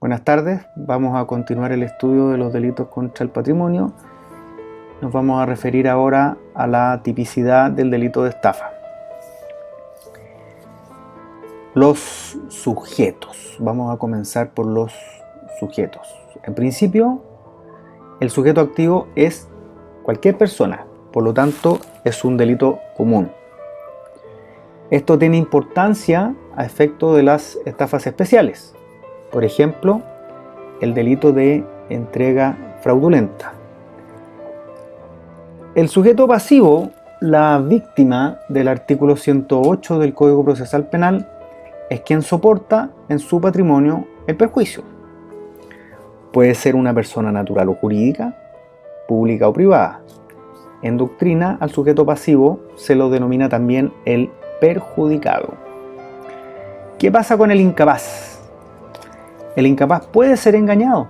Buenas tardes, vamos a continuar el estudio de los delitos contra el patrimonio. Nos vamos a referir ahora a la tipicidad del delito de estafa. Los sujetos. Vamos a comenzar por los sujetos. En principio, el sujeto activo es cualquier persona, por lo tanto es un delito común. Esto tiene importancia a efecto de las estafas especiales. Por ejemplo, el delito de entrega fraudulenta. El sujeto pasivo, la víctima del artículo 108 del Código Procesal Penal, es quien soporta en su patrimonio el perjuicio. Puede ser una persona natural o jurídica, pública o privada. En doctrina, al sujeto pasivo se lo denomina también el perjudicado. ¿Qué pasa con el incapaz? El incapaz puede ser engañado,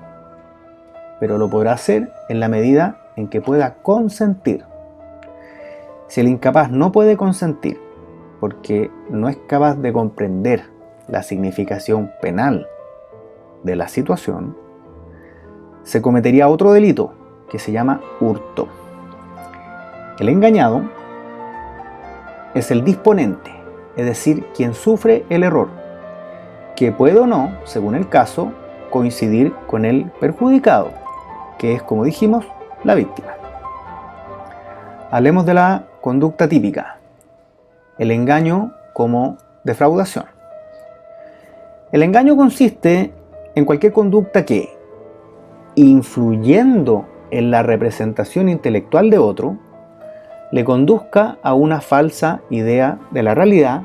pero lo podrá hacer en la medida en que pueda consentir. Si el incapaz no puede consentir porque no es capaz de comprender la significación penal de la situación, se cometería otro delito que se llama hurto. El engañado es el disponente, es decir, quien sufre el error, que puede o no, según el caso, coincidir con el perjudicado, que es, como dijimos, la víctima. Hablemos de la conducta típica, el engaño como defraudación. El engaño consiste en cualquier conducta que, influyendo en la representación intelectual de otro, le conduzca a una falsa idea de la realidad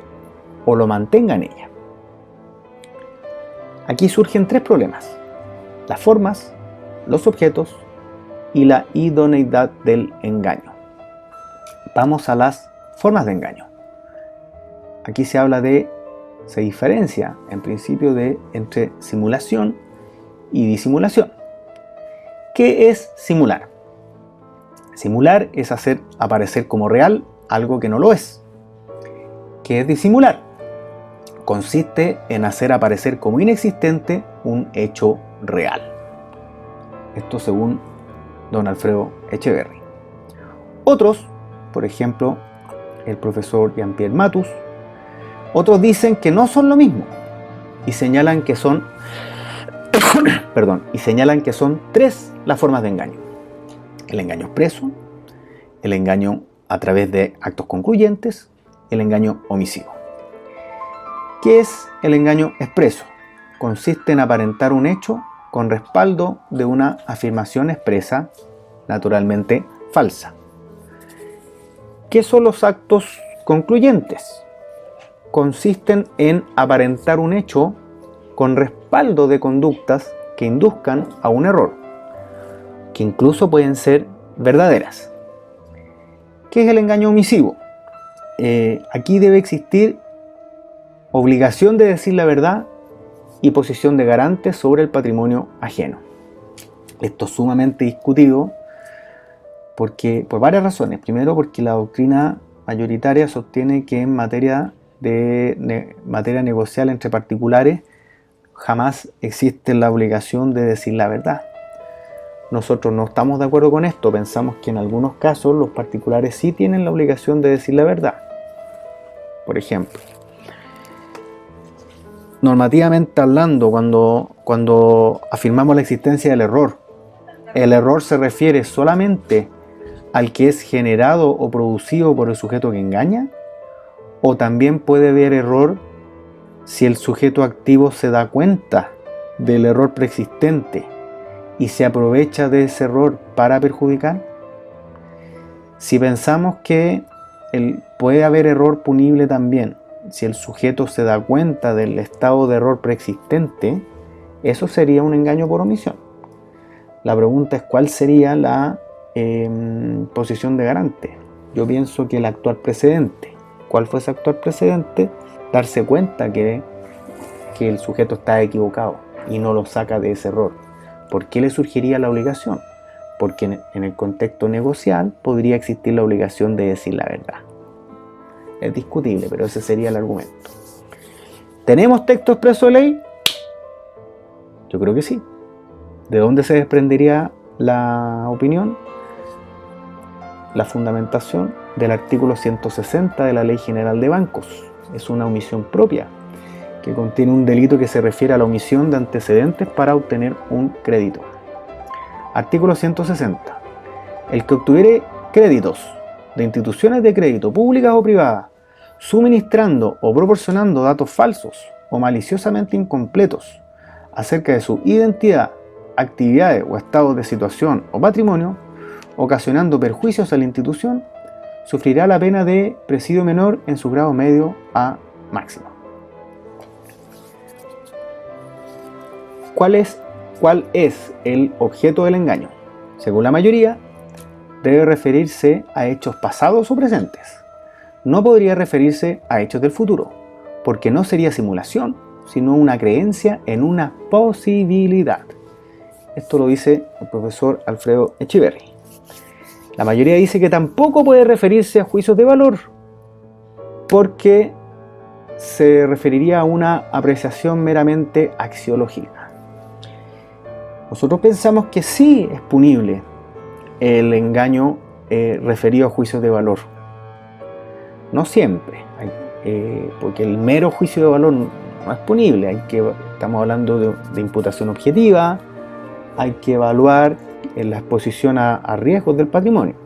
o lo mantenga en ella. Aquí surgen tres problemas: las formas, los objetos y la idoneidad del engaño. Vamos a las formas de engaño. Aquí se diferencia en principio entre simulación y disimulación. ¿Qué es simular? Simular es hacer aparecer como real algo que no lo es. ¿Qué es disimular? Consiste en hacer aparecer como inexistente un hecho real. Esto según don Alfredo Echeverry. Otros, por ejemplo, el profesor Jean-Pierre Matus, otros dicen que no son lo mismo y señalan que son tres las formas de engaño: el engaño expreso, el engaño a través de actos concluyentes, el engaño omisivo. ¿Qué es el engaño expreso? Consiste en aparentar un hecho con respaldo de una afirmación expresa, naturalmente falsa. ¿Qué son los actos concluyentes? Consisten en aparentar un hecho con respaldo de conductas que induzcan a un error, que incluso pueden ser verdaderas. ¿Qué es el engaño omisivo? Aquí debe existir obligación de decir la verdad y posición de garante sobre el patrimonio ajeno. Esto es sumamente discutido por varias razones. Primero, porque la doctrina mayoritaria sostiene que en materia negocial entre particulares jamás existe la obligación de decir la verdad. Nosotros no estamos de acuerdo con esto. Pensamos que en algunos casos los particulares sí tienen la obligación de decir la verdad. Por ejemplo, normativamente hablando, cuando afirmamos la existencia del error, ¿el error se refiere solamente al que es generado o producido por el sujeto que engaña? ¿O también puede haber error si el sujeto activo se da cuenta del error preexistente y se aprovecha de ese error para perjudicar? Si pensamos que puede haber error punible también si el sujeto se da cuenta del estado de error preexistente, eso sería un engaño por omisión. La pregunta es: ¿cuál sería la posición de garante? Yo pienso que el actual precedente. ¿Cuál fue ese actual precedente? Darse cuenta que el sujeto está equivocado y no lo saca de ese error. ¿Por qué le surgiría la obligación? Porque en el contexto negocial podría existir la obligación de decir la verdad. Es discutible, pero ese sería el argumento. ¿Tenemos texto expreso de ley? Yo creo que sí. ¿De dónde se desprendería la opinión? La fundamentación del artículo 160 de la Ley General de Bancos. Es una omisión propia, que contiene un delito que se refiere a la omisión de antecedentes para obtener un crédito. Artículo 160. El que obtuviere créditos de instituciones de crédito públicas o privadas, suministrando o proporcionando datos falsos o maliciosamente incompletos acerca de su identidad, actividades o estados de situación o patrimonio, ocasionando perjuicios a la institución, sufrirá la pena de presidio menor en su grado medio a máximo. ¿Cuál es el objeto del engaño? Según la mayoría, debe referirse a hechos pasados o presentes. No podría referirse a hechos del futuro, porque no sería simulación, sino una creencia en una posibilidad. Esto lo dice el profesor Alfredo Echeverry. La mayoría dice que tampoco puede referirse a juicios de valor, porque se referiría a una apreciación meramente axiológica. Nosotros pensamos que sí es punible el engaño referido a juicios de valor. No siempre, porque el mero juicio de valor no es punible. Estamos hablando de imputación objetiva, hay que evaluar la exposición a riesgos del patrimonio.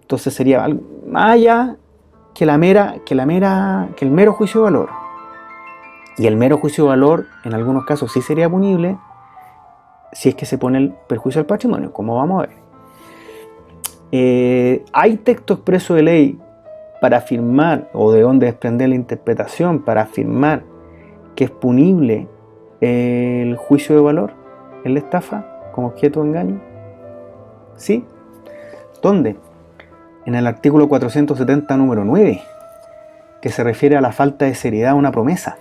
Entonces sería algo más allá que el mero juicio de valor. Y el mero juicio de valor en algunos casos sí sería punible si es que se pone el perjuicio al patrimonio, como vamos a ver. Hay texto expreso de ley para afirmar, o de dónde desprender la interpretación para afirmar que es punible el juicio de valor en la estafa como objeto de engaño. ¿Sí? ¿Dónde? En el artículo 470, número 9, que se refiere a la falta de seriedad de una promesa.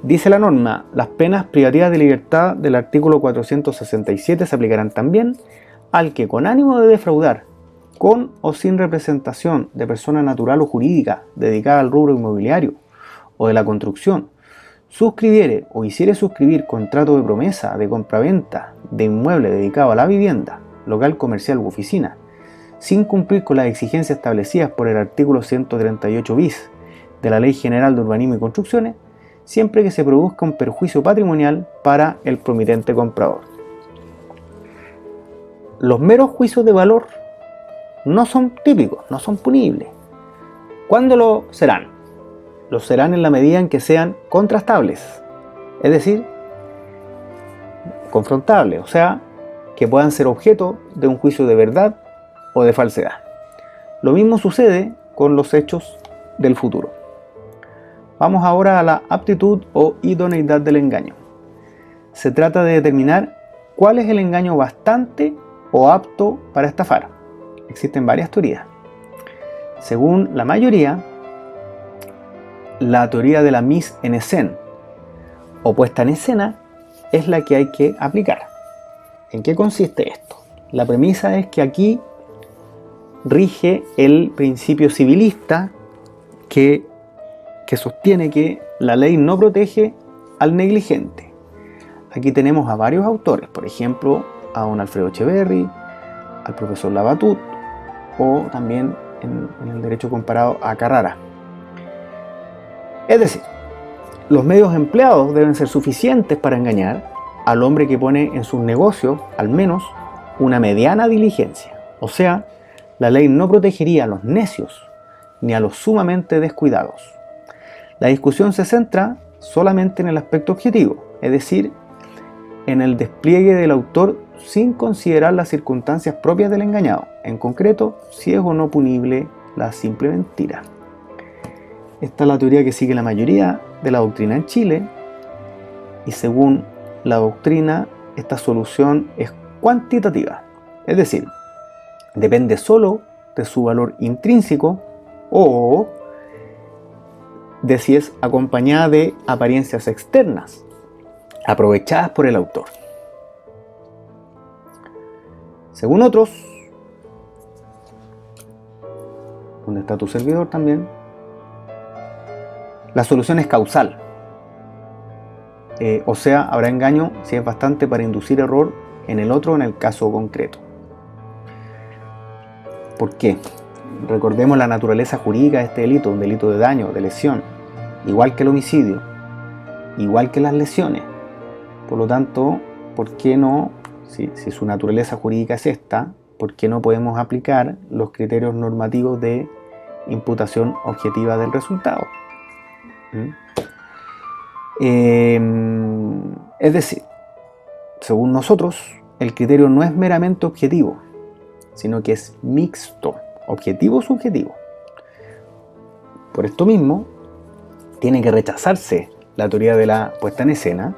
Dice la norma: las penas privativas de libertad del artículo 467 se aplicarán también al que, con ánimo de defraudar, con o sin representación de persona natural o jurídica dedicada al rubro inmobiliario o de la construcción, suscribiere o hiciere suscribir contrato de promesa de compraventa de inmueble dedicado a la vivienda, local comercial u oficina, sin cumplir con las exigencias establecidas por el artículo 138 bis de la Ley General de Urbanismo y Construcciones, siempre que se produzca un perjuicio patrimonial para el promitente comprador. Los meros juicios de valor no son típicos, no son punibles. ¿Cuándo lo serán? Lo serán en la medida en que sean contrastables, es decir, confrontables, o sea, que puedan ser objeto de un juicio de verdad o de falsedad. Lo mismo sucede con los hechos del futuro. Vamos ahora a la aptitud o idoneidad del engaño. Se trata de determinar cuál es el engaño bastante o apto para estafar. Existen varias teorías. Según la mayoría, la teoría de la mise en scène o puesta en escena es la que hay que aplicar. ¿En qué consiste esto? La premisa es que aquí rige el principio civilista que sostiene que la ley no protege al negligente. Aquí tenemos a varios autores, por ejemplo, a don Alfredo Echeverry, al profesor Labatut, o también en el derecho comparado a Carrara. Es decir, los medios empleados deben ser suficientes para engañar al hombre que pone en sus negocios al menos una mediana diligencia. O sea, la ley no protegería a los necios ni a los sumamente descuidados. La discusión se centra solamente en el aspecto objetivo, es decir, en el despliegue del autor sin considerar las circunstancias propias del engañado, en concreto, si es o no punible la simple mentira. Esta es la teoría que sigue la mayoría de la doctrina en Chile, y según la doctrina, esta solución es cuantitativa, es decir, depende solo de su valor intrínseco o de si es acompañada de apariencias externas aprovechadas por el autor. Según otros, donde está tu servidor también, la solución es causal. o sea, habrá engaño si es bastante para inducir error en el otro en el caso concreto. ¿Por qué? Recordemos la naturaleza jurídica de este delito, un delito de daño, de lesión, igual que el homicidio, igual que las lesiones. Por lo tanto, ¿por qué no, si su naturaleza jurídica es esta, por qué no podemos aplicar los criterios normativos de imputación objetiva del resultado? Es decir, según nosotros, el criterio no es meramente objetivo, sino que es mixto, objetivo-subjetivo. Por esto mismo, tiene que rechazarse la teoría de la puesta en escena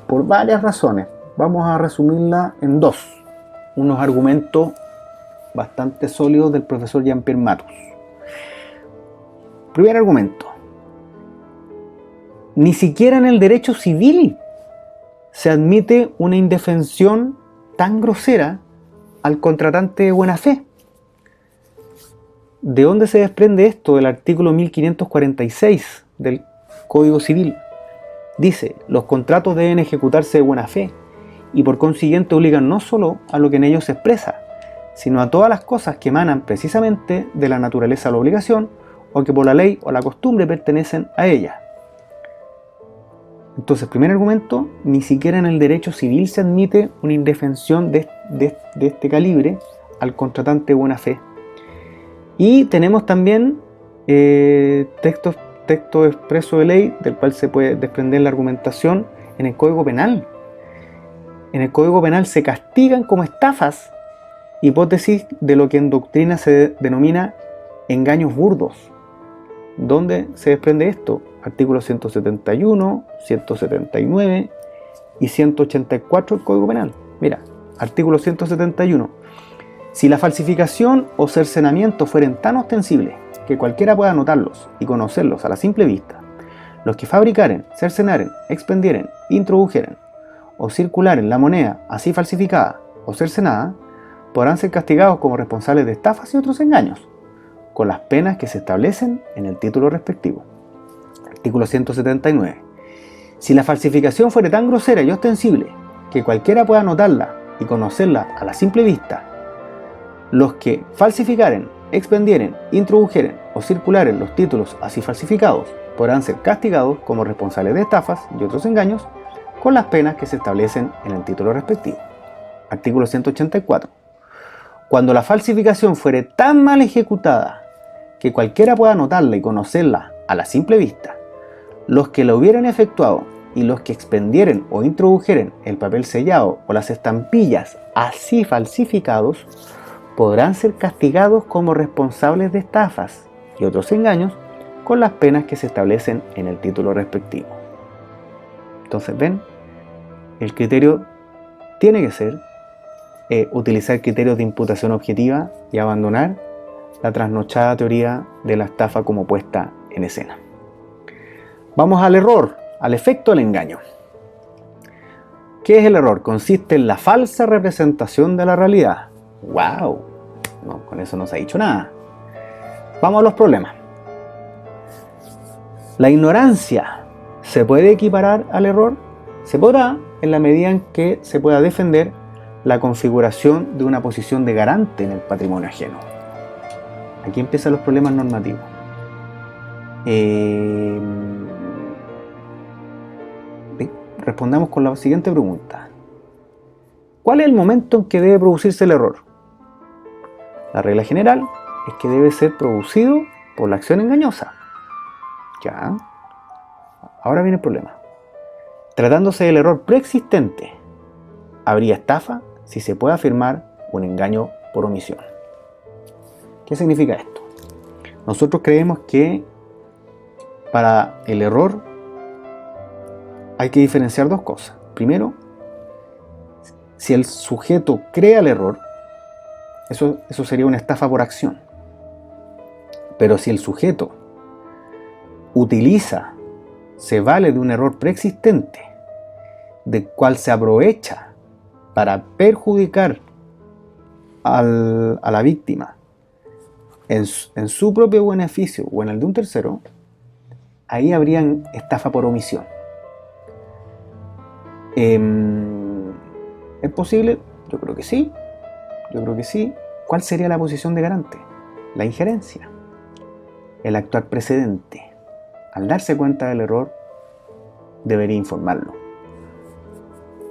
por varias razones. Vamos a resumirla en dos. Unos argumentos bastante sólidos del profesor Jean-Pierre Matus. Primer argumento. Ni siquiera en el derecho civil se admite una indefensión tan grosera al contratante de buena fe. ¿De dónde se desprende esto? Del artículo 1546 del Código Civil. Dice, los contratos deben ejecutarse de buena fe y por consiguiente obligan no solo a lo que en ellos se expresa, sino a todas las cosas que emanan precisamente de la naturaleza de la obligación o que por la ley o la costumbre pertenecen a ella. Entonces, primer argumento, ni siquiera en el derecho civil se admite una indefensión de este calibre al contratante de buena fe. Y tenemos también texto expreso de ley del cual se puede desprender la argumentación en el Código Penal. En el Código Penal se castigan como estafas hipótesis de lo que en doctrina se denomina engaños burdos. ¿Dónde se desprende esto? Artículos 171, 179 y 184 del Código Penal. Mira, artículo 171. Si la falsificación o cercenamiento fueren tan ostensibles que cualquiera pueda notarlos y conocerlos a la simple vista, los que fabricaren, cercenaren, expendieren, introdujeren o circularen la moneda así falsificada o cercenada, podrán ser castigados como responsables de estafas y otros engaños, con las penas que se establecen en el título respectivo. Artículo 179. Si la falsificación fuere tan grosera y ostensible que cualquiera pueda notarla y conocerla a la simple vista, los que falsificaren, expendieren, introdujeren o circularen los títulos así falsificados podrán ser castigados como responsables de estafas y otros engaños con las penas que se establecen en el título respectivo. Artículo 184. Cuando la falsificación fuere tan mal ejecutada que cualquiera pueda notarla y conocerla a la simple vista, los que la hubieran efectuado y los que expendieren o introdujeren el papel sellado o las estampillas así falsificados podrán ser castigados como responsables de estafas y otros engaños con las penas que se establecen en el título respectivo. Entonces, ven, el criterio tiene que ser utilizar criterios de imputación objetiva y abandonar la trasnochada teoría de la estafa como puesta en escena. Vamos al error, al efecto del engaño. ¿Qué es el error? Consiste en la falsa representación de la realidad. ¡Wow! No, con eso no se ha dicho nada. Vamos a los problemas. ¿La ignorancia se puede equiparar al error? Se podrá en la medida en que se pueda defender la configuración de una posición de garante en el patrimonio ajeno. Aquí empiezan los problemas normativos. Respondamos con la siguiente pregunta. ¿Cuál es el momento en que debe producirse el error? La regla general es que debe ser producido por la acción engañosa. Ya. Ahora viene el problema. Tratándose del error preexistente, habría estafa si se puede afirmar un engaño por omisión. ¿Qué significa esto? Nosotros creemos que para el error hay que diferenciar dos cosas. Primero, si el sujeto crea el error, eso sería una estafa por acción. Pero si el sujeto utiliza, se vale de un error preexistente, del cual se aprovecha para perjudicar a la víctima en su propio beneficio o en el de un tercero, ahí habrían estafa por omisión. ¿Es posible? Yo creo que sí. ¿Cuál sería la posición de garante? La injerencia, el actuar precedente. Al darse cuenta del error, debería informarlo.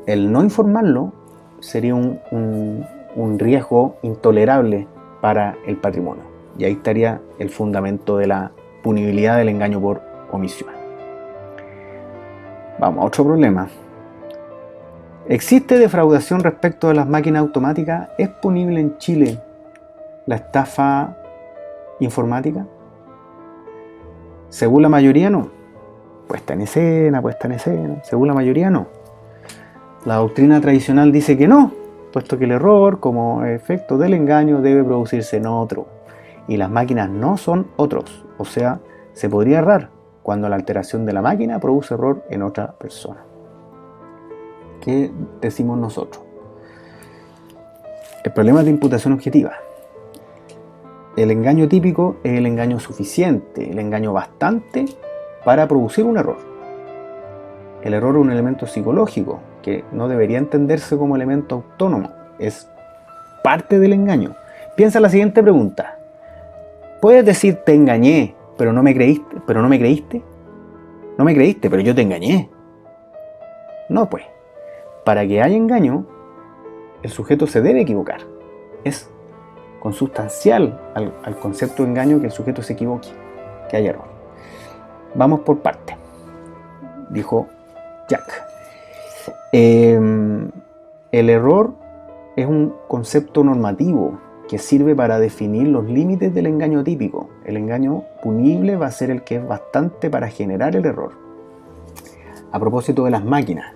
El no informarlo sería un riesgo intolerable para el patrimonio. Y ahí estaría el fundamento de la punibilidad del engaño por omisión. Vamos a otro problema. ¿Existe defraudación respecto de las máquinas automáticas? ¿Es punible en Chile la estafa informática? Según la mayoría, no. Puesta en escena. Según la mayoría, no. La doctrina tradicional dice que no, puesto que el error, como efecto del engaño, debe producirse en otro. Y las máquinas no son otros. O sea, se podría errar cuando la alteración de la máquina produce error en otra persona. ¿Qué decimos nosotros? El problema es de imputación objetiva. El engaño típico es el engaño suficiente, el engaño bastante para producir un error. El error es un elemento psicológico que no debería entenderse como elemento autónomo, es parte del engaño. Piensa en la siguiente pregunta. ¿Puedes decir te engañé, pero no me creíste? No me creíste, pero yo te engañé. No, pues. Para que haya engaño, el sujeto se debe equivocar. Es consustancial al concepto de engaño que el sujeto se equivoque, que haya error. Vamos por partes, dijo Jack. El error es un concepto normativo que sirve para definir los límites del engaño típico. El engaño punible va a ser el que es bastante para generar el error. A propósito de las máquinas,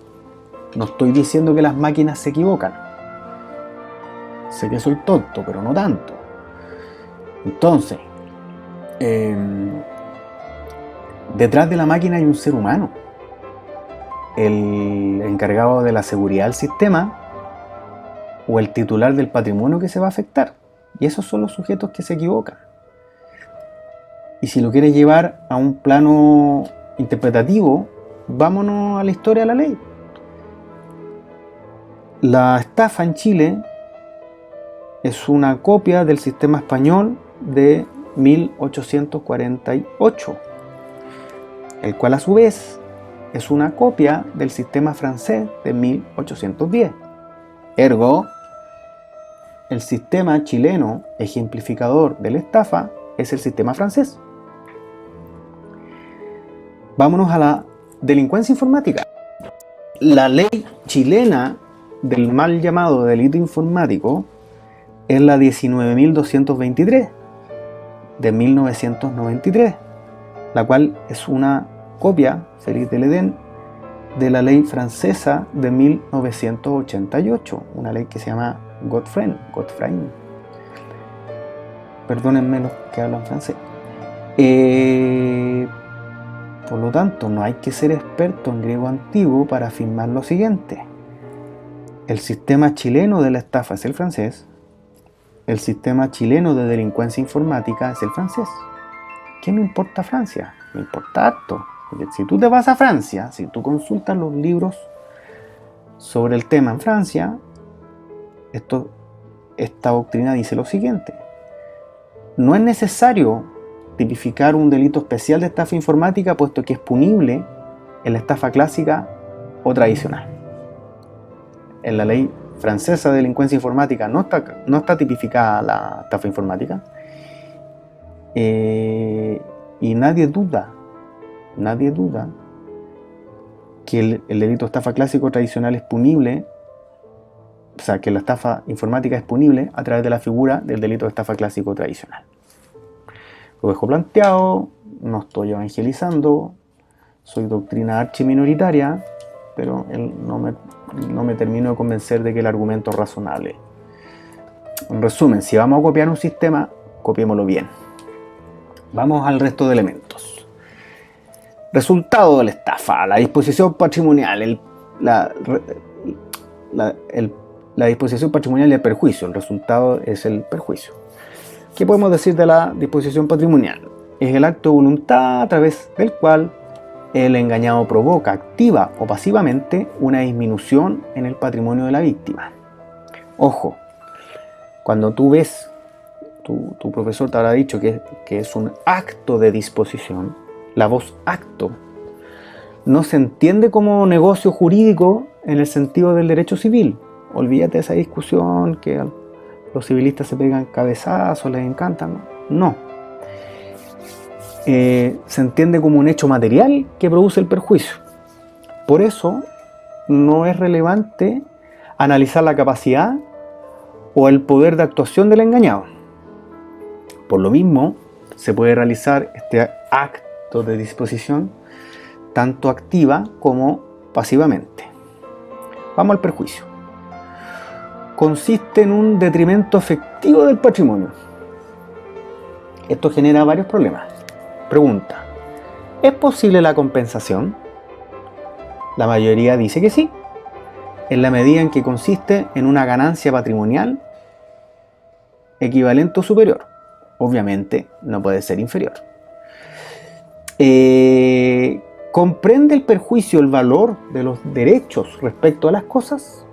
no estoy diciendo que las máquinas se equivocan. Sé que soy tonto, pero no tanto. Entonces, detrás de la máquina hay un ser humano, el encargado de la seguridad del sistema o el titular del patrimonio que se va a afectar. Y esos son los sujetos que se equivocan. Y si lo quieres llevar a un plano interpretativo, vámonos a la historia de la ley. La estafa en Chile es una copia del sistema español de 1848, el cual a su vez es una copia del sistema francés de 1810. Ergo, el sistema chileno ejemplificador de la estafa es el sistema francés. Vámonos a la delincuencia informática. La ley chilena del mal llamado delito informático es la 19.223 de 1993, la cual es una copia, feliz del Edén, de la ley francesa de 1988, una ley que se llama Godfrey. Perdónenme los que hablan francés. Por lo tanto, no hay que ser experto en griego antiguo para afirmar lo siguiente. El sistema chileno de la estafa es el francés. El sistema chileno de delincuencia informática es el francés. ¿Qué me importa Francia? Me importa harto. Porque si tú te vas a Francia, si tú consultas los libros sobre el tema en Francia, esta doctrina dice lo siguiente. No es necesario tipificar un delito especial de estafa informática, puesto que es punible en la estafa clásica o tradicional. En la ley francesa de delincuencia informática no está tipificada la estafa informática, y nadie duda que el delito de estafa clásico o tradicional es punible, o sea, que la estafa informática es punible a través de la figura del delito de estafa clásico o tradicional. Lo dejo planteado, no estoy evangelizando, soy doctrina archiminoritaria, pero no me termino de convencer de que el argumento es razonable. En resumen, si vamos a copiar un sistema, copiémoslo bien. Vamos al resto de elementos. Resultado de la estafa, la disposición patrimonial, la disposición patrimonial y el perjuicio. El resultado es el perjuicio. ¿Qué podemos decir de la disposición patrimonial? es el acto de voluntad a través del cual el engañado provoca activa o pasivamente una disminución en el patrimonio de la víctima. Ojo, cuando tú ves, tu profesor te habrá dicho que es un acto de disposición, la voz acto no se entiende como negocio jurídico en el sentido del derecho civil. Olvídate de esa discusión que los civilistas se pegan cabezazos, les encantan. No. Se entiende como un hecho material que produce el perjuicio. Por eso no es relevante analizar la capacidad o el poder de actuación del engañado. Por lo mismo, se puede realizar este acto de disposición tanto activa como pasivamente. Vamos al perjuicio. Consiste en un detrimento efectivo del patrimonio. Esto genera varios problemas. Pregunta: ¿es posible la compensación? La mayoría dice que sí, en la medida en que consiste en una ganancia patrimonial equivalente o superior. Obviamente no puede ser inferior. ¿Comprende el perjuicio el valor de los derechos respecto a las cosas?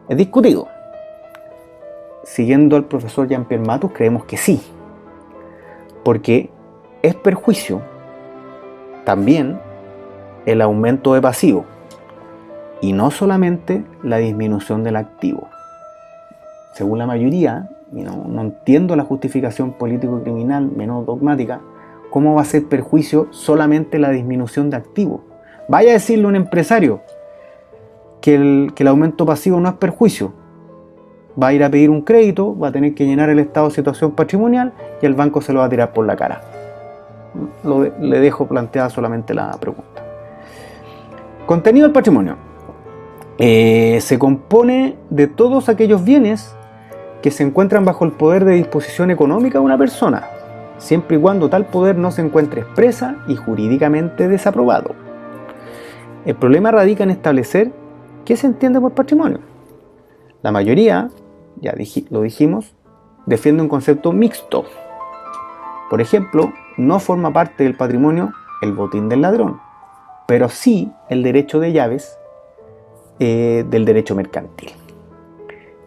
Es discutido. Siguiendo al profesor Jean-Pierre Matus, creemos que sí, porque es perjuicio también el aumento de pasivo y no solamente la disminución del activo. Según la mayoría, y no entiendo la justificación político-criminal menos dogmática, ¿cómo va a ser perjuicio solamente la disminución de activo? Vaya a decirle a un empresario que el aumento pasivo no es perjuicio. Va a ir a pedir un crédito, va a tener que llenar el estado de situación patrimonial y el banco se lo va a tirar por la cara. Le dejo planteada solamente la pregunta. Contenido del patrimonio. Se compone de todos aquellos bienes que se encuentran bajo el poder de disposición económica de una persona, siempre y cuando tal poder no se encuentre expresa y jurídicamente desaprobado. El problema radica en establecer qué se entiende por patrimonio. La mayoría, ya lo dijimos, defiende un concepto mixto. Por ejemplo, no forma parte del patrimonio el botín del ladrón, pero sí el derecho de llaves del derecho mercantil.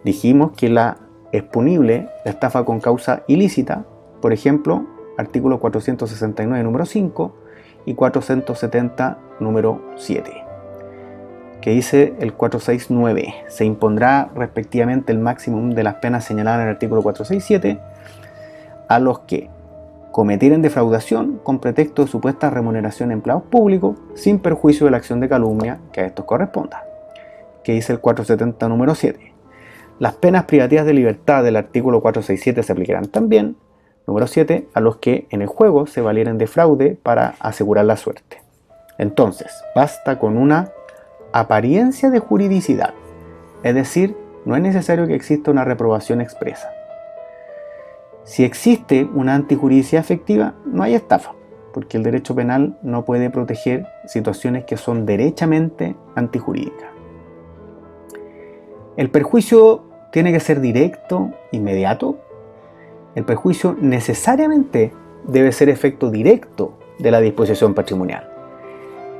Dijimos que es punible la estafa con causa ilícita, por ejemplo, artículo 469 número 5 y 470 número 7. Que dice el 469, se impondrá respectivamente el máximo de las penas señaladas en el artículo 467 a los que cometieren defraudación con pretexto de supuesta remuneración de empleados públicos sin perjuicio de la acción de calumnia que a estos corresponda. Que dice el 470 número 7. Las penas privativas de libertad del artículo 467 se aplicarán también, número 7, a los que en el juego se valieren de fraude para asegurar la suerte. Entonces, basta con una apariencia de juridicidad, es decir, no es necesario que exista una reprobación expresa. Si existe una antijuridicidad efectiva, no hay estafa, porque el derecho penal no puede proteger situaciones que son derechamente antijurídicas. ¿El perjuicio tiene que ser directo, inmediato? El perjuicio necesariamente debe ser efecto directo de la disposición patrimonial,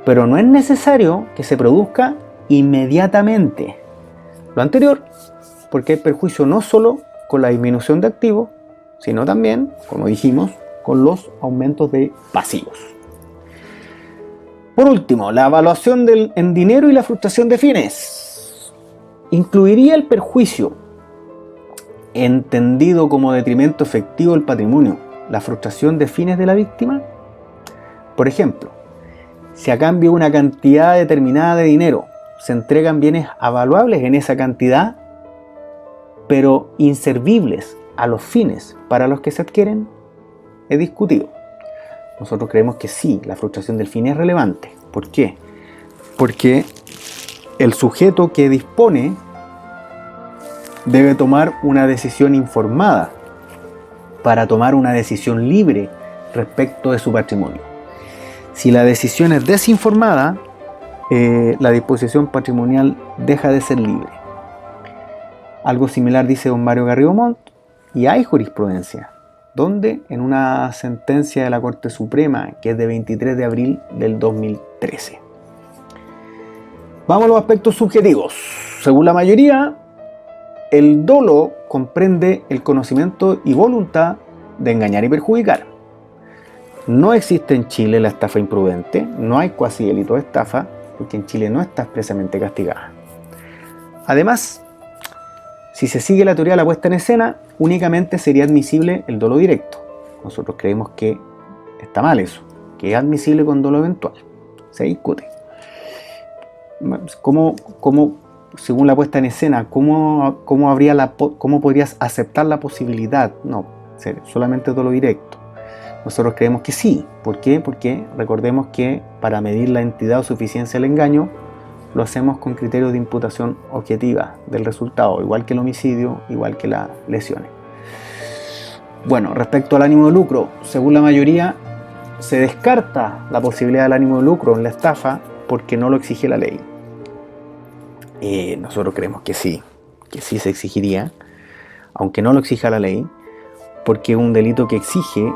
pero no es necesario que se produzca inmediatamente. Lo anterior, porque hay perjuicio no solo con la disminución de activos, sino también, como dijimos, con los aumentos de pasivos. Por último, la evaluación en dinero y la frustración de fines. ¿Incluiría el perjuicio entendido como detrimento efectivo del patrimonio la frustración de fines de la víctima? Por ejemplo, si a cambio de una cantidad determinada de dinero se entregan bienes avaluables en esa cantidad, pero inservibles a los fines para los que se adquieren, es discutido. Nosotros creemos que sí, la frustración del fin es relevante. ¿Por qué? Porque el sujeto que dispone debe tomar una decisión informada para tomar una decisión libre respecto de su patrimonio. Si la decisión es desinformada, la disposición patrimonial deja de ser libre. Algo similar dice don Mario Garrido Montt, y hay jurisprudencia ¿Dónde? En una sentencia de la Corte Suprema, que es de 23 de abril del 2013. Vamos a los aspectos subjetivos. Según la mayoría, el dolo comprende el conocimiento y voluntad de engañar y perjudicar. No existe en Chile la estafa imprudente, no hay cuasi delito de estafa, porque en Chile no está expresamente castigada. Además, si se sigue la teoría de la puesta en escena, únicamente sería admisible el dolo directo. Nosotros creemos que está mal eso, que es admisible con dolo eventual. Se discute. ¿Cómo, según la puesta en escena, cómo podrías aceptar la posibilidad? No, solamente dolo directo. Nosotros creemos que sí. ¿Por qué? Porque recordemos que para medir la entidad o suficiencia del engaño, lo hacemos con criterios de imputación objetiva del resultado, igual que el homicidio, igual que las lesiones. Bueno, respecto al ánimo de lucro, según la mayoría, se descarta la posibilidad del ánimo de lucro en la estafa porque no lo exige la ley. Nosotros creemos que sí se exigiría, aunque no lo exija la ley, porque es un delito que exige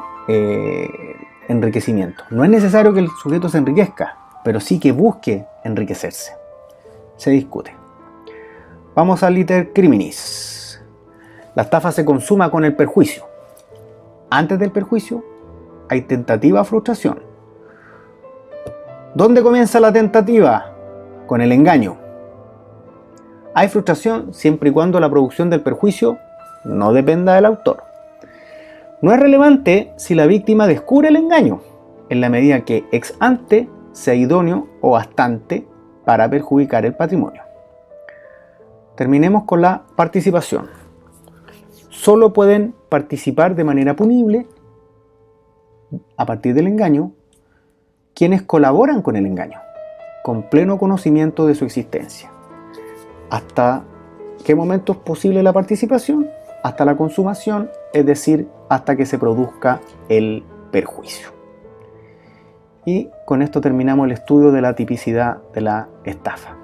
enriquecimiento. No es necesario que el sujeto se enriquezca, pero sí que busque enriquecerse. Se discute. Vamos al iter criminis. La estafa se consuma con el perjuicio. Antes del perjuicio hay tentativa o frustración. ¿Dónde comienza la tentativa? Con el engaño. Hay frustración siempre y cuando la producción del perjuicio no dependa del autor. No es relevante si la víctima descubre el engaño, en la medida que ex ante sea idóneo o bastante para perjudicar el patrimonio. Terminemos con la participación. Solo pueden participar de manera punible, a partir del engaño, quienes colaboran con el engaño, con pleno conocimiento de su existencia. ¿Hasta qué momento es posible la participación? Hasta la consumación, es decir, hasta que se produzca el perjuicio. Y con esto terminamos el estudio de la tipicidad de la estafa.